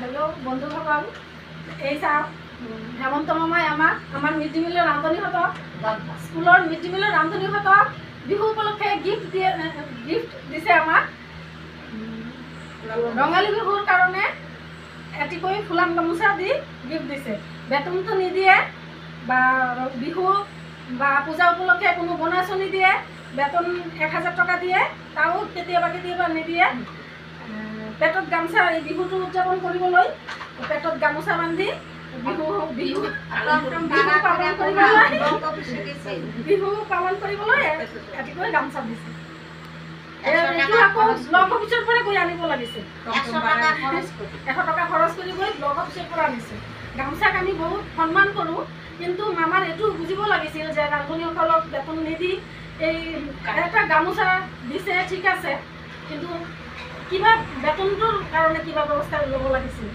Hello' বন্ধুসকল, এই চাওক হেমন্ত মামাই আমাৰ মিড ডে মিলৰ ৰান্ধনীহঁতক স্কুলৰ মিড ডে মিলৰ ৰান্ধনীহঁতক বিহু উপলক্ষে গিফ্ট দিছে আমাক। ৰঙালী বিহুৰ কাৰণে এটিকৈ ফুলাম গামোচা দি গিফ্ট দিছে। বেতনটো নিদিয়ে বা বিহু বা পূজা উপলক্ষে কোনো বোনাছো নিদিয়ে। বেতন 1000 টকা দিয়ে, তাও কেতিয়াবা নিদিয়ে। পেটত গামোচা এই বিহুটো উদযাপন কৰিবলৈ পেটত গামোচা বান্ধি বিহু পালন কৰিবলৈ এটিকৈ গামোচা দিছে। এইটো আকৌ ব্লক অফিচৰ পৰা গৈ আনিব লাগিছে। 100 টকা খৰচ কৰি গৈ ব্লক অফিচৰ পৰা আনিছে। গামোচাক আমি বহুত সন্মান কৰোঁ, কিন্তু মামাৰ এইটো বুজিব লাগিছিল যে ৰান্ধনীসকলক বেতন নিদি এই এটা গামোচা দিছে, ঠিক আছে, কিন্তু কিবা বেতনটোৰ কাৰণে কিবা ব্যৱস্থা ল'ব লাগিছিল।